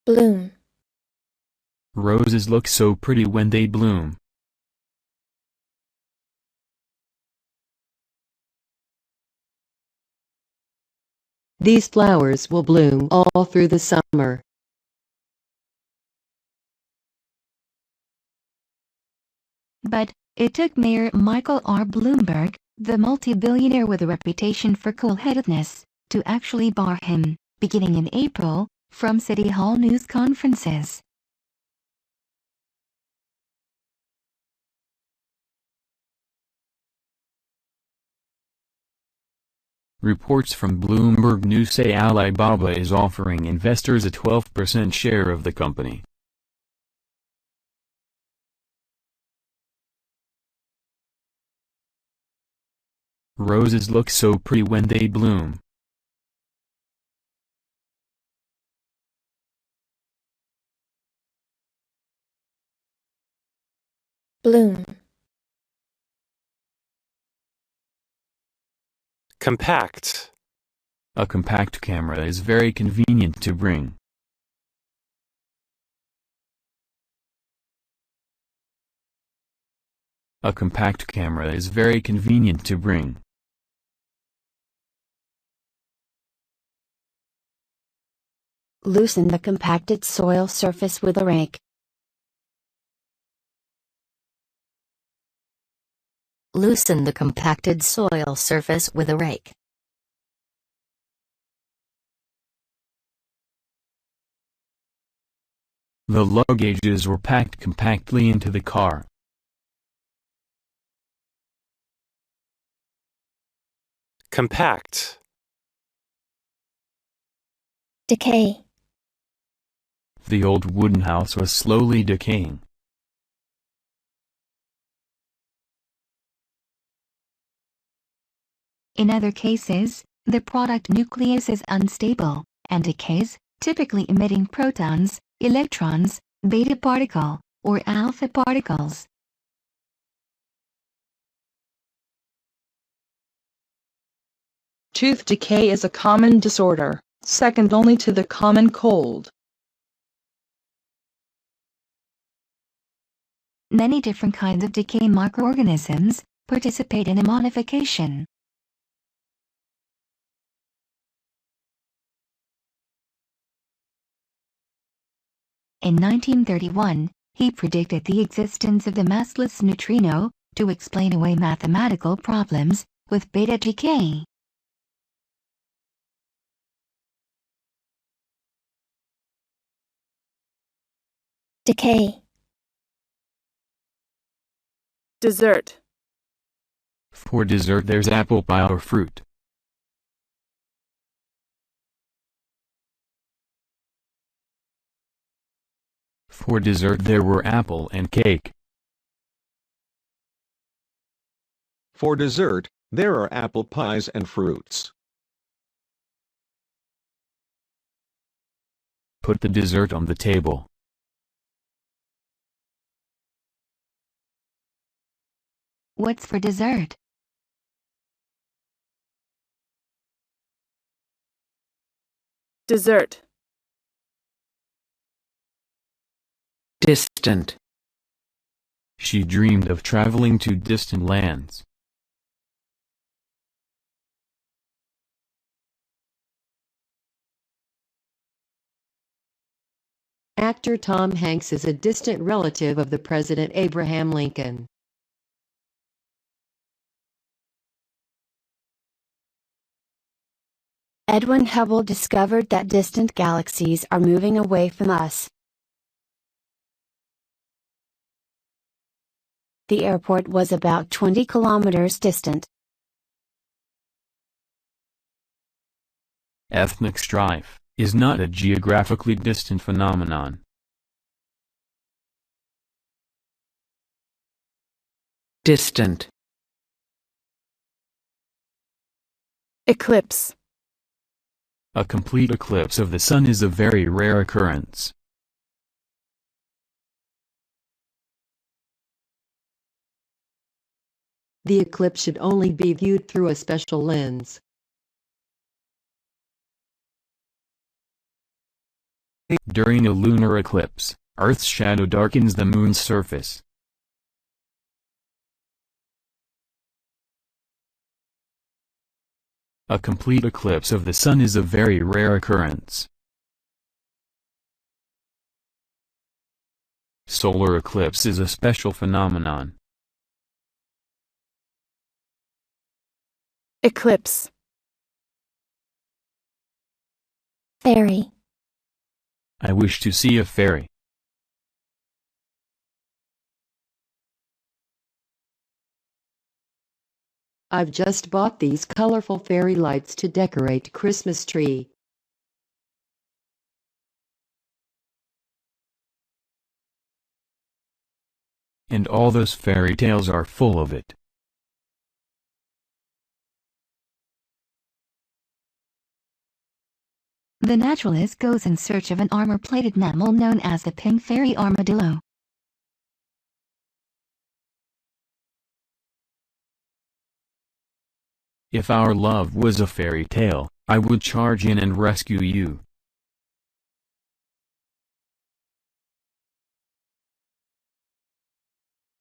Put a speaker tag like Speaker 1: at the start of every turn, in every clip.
Speaker 1: Bloom.
Speaker 2: Roses look so pretty when they bloom.
Speaker 3: These flowers will bloom all through the summer.
Speaker 4: But it took Mayor Michael R. Bloomberg, the multi-billionaire with a reputation for cool-headedness, to actually bar him, beginning in April, from City Hall news conferences.
Speaker 2: Reports from Bloomberg News say Alibaba is offering investors a 12% share of the company. Roses look so pretty when they bloom.
Speaker 1: Bloom.
Speaker 5: Compact.
Speaker 2: A compact camera is very convenient to bring. A compact camera is very convenient to bring.
Speaker 6: Loosen the compacted soil surface with a rake.
Speaker 7: Loosen the compacted soil surface with a rake.
Speaker 2: The luggages were packed compactly into the car.
Speaker 5: Compact.
Speaker 1: Decay.
Speaker 2: The old wooden house was slowly decaying.
Speaker 4: In other cases, the product nucleus is unstable, and decays, typically emitting protons, electrons, beta particle, or alpha particles.
Speaker 8: Tooth decay is a common disorder, second only to the common cold.
Speaker 4: Many different kinds of decay microorganisms participate in ammonification. In 1931, he predicted the existence of the massless neutrino to explain away mathematical problems with beta decay.
Speaker 1: Decay.
Speaker 8: Dessert.
Speaker 2: For dessert there's apple pie or fruit. For dessert there were apple and cake.
Speaker 9: For dessert, there are apple pies and fruits.
Speaker 2: Put the dessert on the table.
Speaker 4: What's for dessert?
Speaker 8: Dessert.
Speaker 10: Distant.
Speaker 2: She dreamed of traveling to distant lands.
Speaker 3: Actor Tom Hanks is a distant relative of the President Abraham Lincoln.
Speaker 6: Edwin Hubble discovered that distant galaxies are moving away from us. The airport was about 20 kilometers distant.
Speaker 2: Ethnic strife is not a geographically distant phenomenon.
Speaker 10: Distant.
Speaker 8: Eclipse.
Speaker 2: A complete eclipse of the sun is a very rare occurrence.
Speaker 3: The eclipse should only be viewed through a special lens.
Speaker 2: During a lunar eclipse, Earth's shadow darkens the Moon's surface. A complete eclipse of the Sun is a very rare occurrence. Solar eclipse is a special phenomenon.
Speaker 5: Eclipse.
Speaker 1: Fairy.
Speaker 2: I wish to see a fairy.
Speaker 3: I've just bought these colorful fairy lights to decorate Christmas tree.
Speaker 2: And all those fairy tales are full of it.
Speaker 4: The naturalist goes in search of an armor-plated mammal known as the pink fairy armadillo.
Speaker 2: If our love was a fairy tale, I would charge in and rescue you.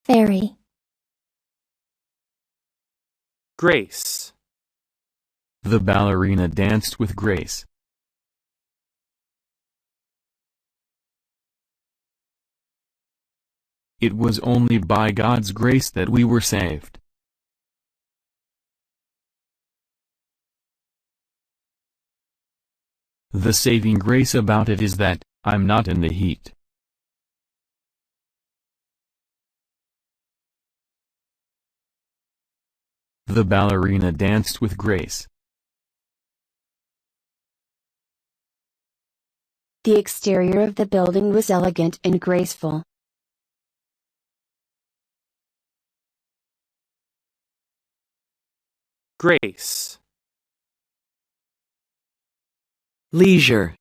Speaker 1: Fairy.
Speaker 11: Grace.
Speaker 2: The ballerina danced with grace. It was only by God's grace that we were saved. The saving grace about it is that, I'm not in the heat. The ballerina danced with grace.
Speaker 6: The exterior of the building was elegant and graceful.
Speaker 11: Grace.
Speaker 10: Leisure.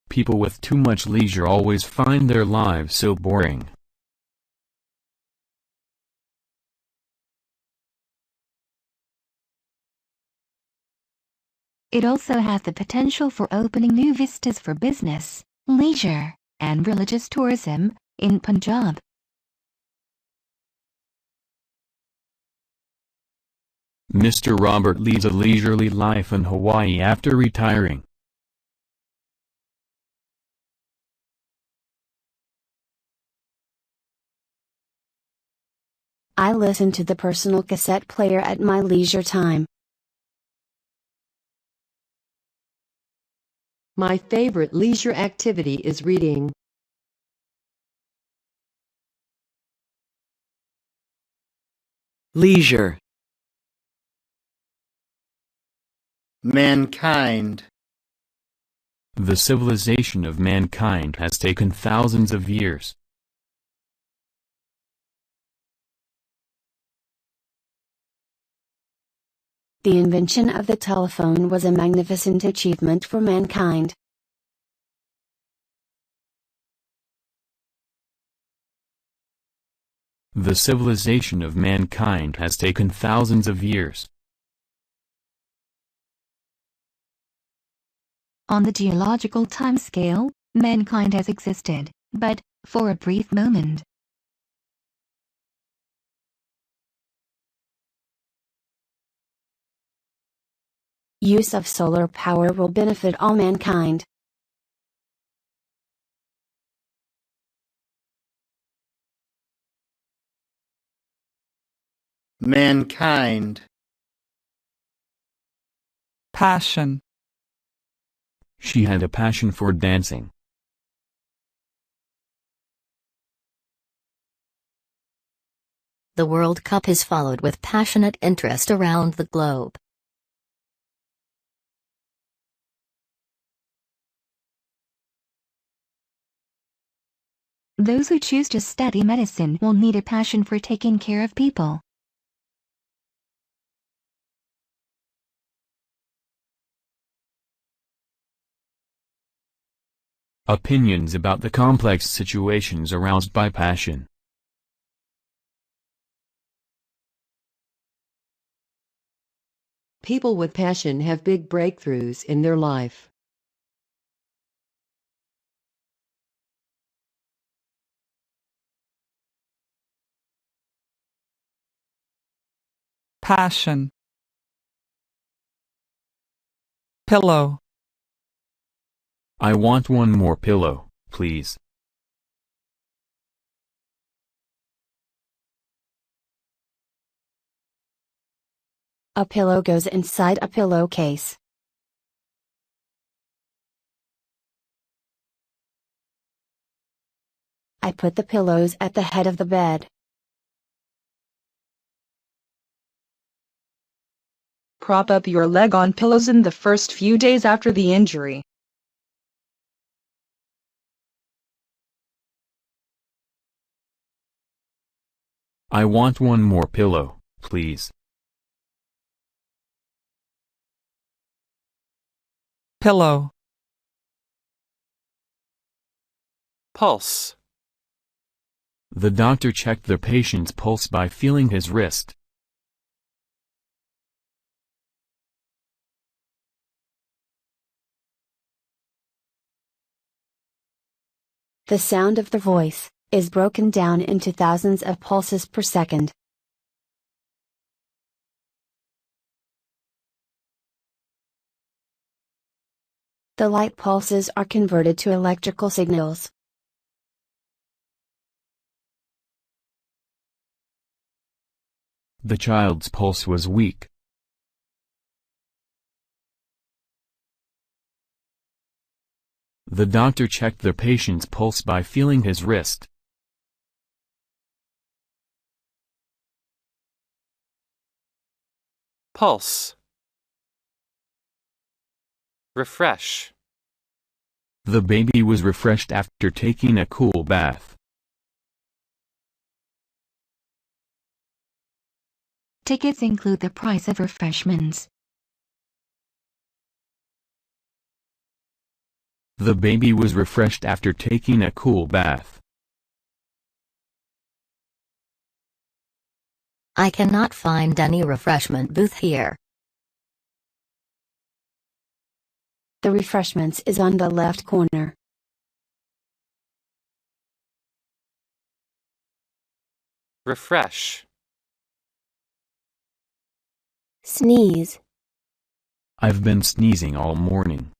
Speaker 2: People with too much leisure always find their lives so boring.
Speaker 4: It also has the potential for opening new vistas for business, leisure, and religious tourism in Punjab.
Speaker 2: Mr. Robert leads a leisurely life in Hawaii after retiring.
Speaker 6: I listen to the personal cassette player at my leisure time.
Speaker 3: My favorite leisure activity is reading.
Speaker 10: Leisure.
Speaker 11: Mankind.
Speaker 2: The civilization of mankind has taken thousands of years.
Speaker 6: The invention of the telephone was a magnificent achievement for mankind.
Speaker 2: The civilization of mankind has taken thousands of years.
Speaker 4: On the geological timescale, mankind has existed, but for a brief moment.
Speaker 6: Use of solar power will benefit all mankind.
Speaker 11: Mankind.
Speaker 10: Passion.
Speaker 2: She had a passion for dancing.
Speaker 7: The World Cup is followed with passionate interest around the globe.
Speaker 4: Those who choose to study medicine will need a passion for taking care of people.
Speaker 2: Opinions about the complex situations aroused by passion.
Speaker 3: People with passion have big breakthroughs in their life.
Speaker 10: passion, pillow,
Speaker 2: I want one more pillow, please.
Speaker 6: A pillow goes inside a pillowcase. I put the pillows at the head of the bed.
Speaker 8: Prop up your leg on pillows in the first few days after the injury.
Speaker 2: I want one more pillow, please.
Speaker 10: pillow,
Speaker 11: Pulse.
Speaker 2: The doctor checked the patient's pulse by feeling his wrist.
Speaker 6: The sound of the voice is broken down into thousands of pulses per second. The light pulses are converted to electrical signals.
Speaker 2: The child's pulse was weak. The doctor checked the patient's pulse by feeling his wrist.
Speaker 11: Pulse. Refresh.
Speaker 2: The baby was refreshed after taking a cool bath.
Speaker 4: Tickets include the price of refreshments.
Speaker 2: The baby was refreshed after taking a cool bath.
Speaker 7: I cannot find any refreshment booth here.
Speaker 6: The refreshments is on the left corner.
Speaker 11: Refresh.
Speaker 1: Sneeze.
Speaker 2: I've been sneezing all morning.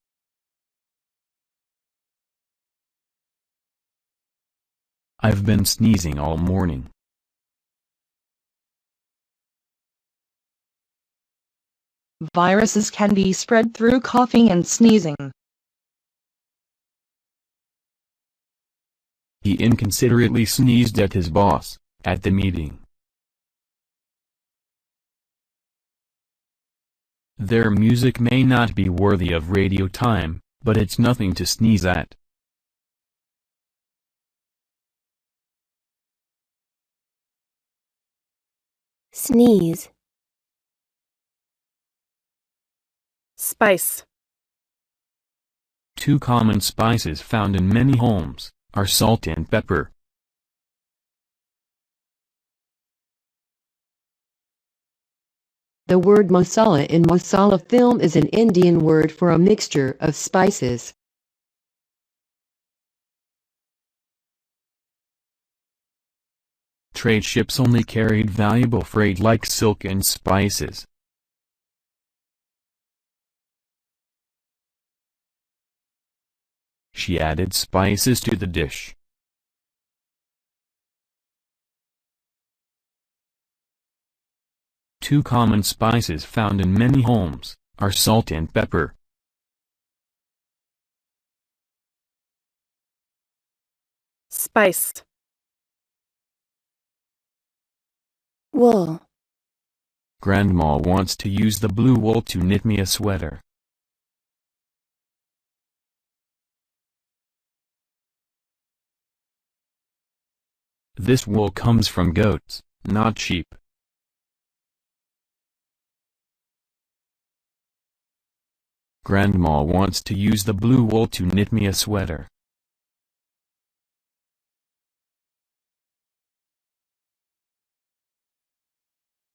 Speaker 2: I've been sneezing all morning.
Speaker 8: Viruses can be spread through coughing and sneezing.
Speaker 2: He inconsiderately sneezed at his boss, at the meeting. Their music may not be worthy of radio time, but it's nothing to sneeze at.
Speaker 1: Sneeze.
Speaker 5: Spice.
Speaker 2: Two common spices found in many homes are salt and pepper.
Speaker 3: The word masala in masala film is an Indian word for a mixture of spices.
Speaker 2: Trade ships only carried valuable freight like silk and spices. She added spices to the dish. Two common spices found in many homes are salt and pepper.
Speaker 5: Spiced.
Speaker 1: Wool.
Speaker 2: Grandma wants to use the blue wool to knit me a sweater. This wool comes from goats, not sheep. Grandma wants to use the blue wool to knit me a sweater.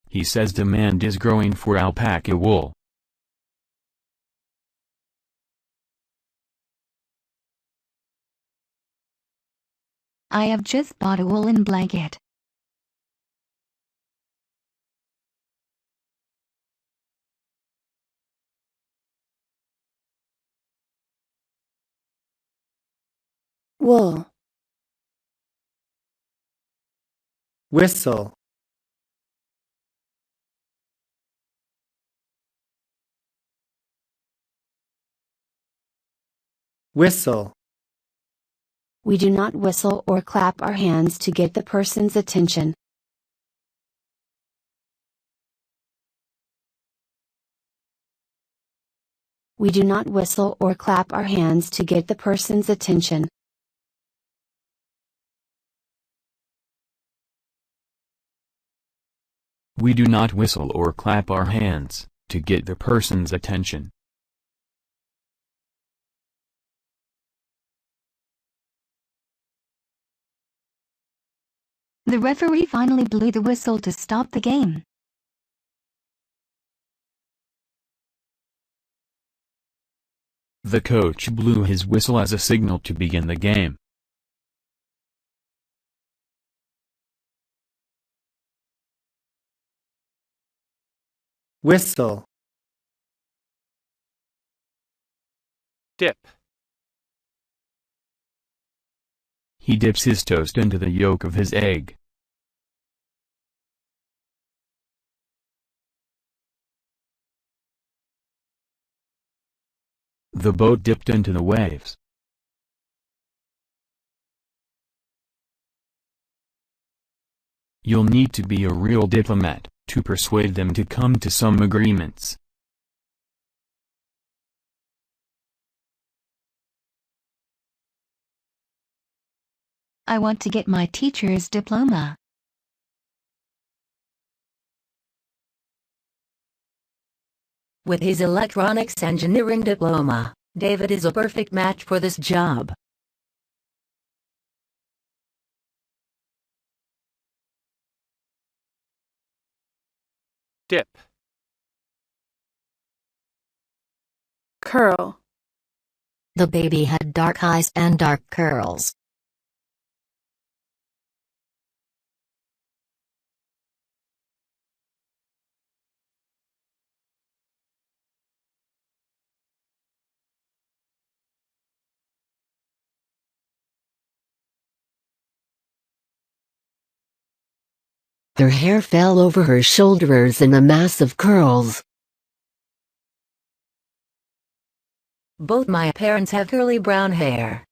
Speaker 2: He says demand is growing for alpaca wool.
Speaker 4: I have just bought a woolen blanket.
Speaker 1: wool,
Speaker 5: whistle, whistle.
Speaker 6: We do not whistle or clap our hands to get the person's attention. We do not whistle or clap our hands to get the person's attention.
Speaker 2: We do not whistle or clap our hands to get the person's attention.
Speaker 4: The referee finally blew the whistle to stop the game.
Speaker 2: The coach blew his whistle as a signal to begin the game.
Speaker 5: Whistle,
Speaker 11: Dip.
Speaker 2: He dips his toast into the yolk of his egg. The boat dipped into the waves. You'll need to be a real diplomat to persuade them to come to some agreements.
Speaker 4: I want to get my teacher's diploma.
Speaker 12: With his electronics engineering diploma, David is a perfect match for this job.
Speaker 11: Dip.
Speaker 13: Curl.
Speaker 7: The baby had dark eyes and dark curls.
Speaker 12: Her hair fell over her shoulders in a mass of curls. Both my parents have curly brown hair.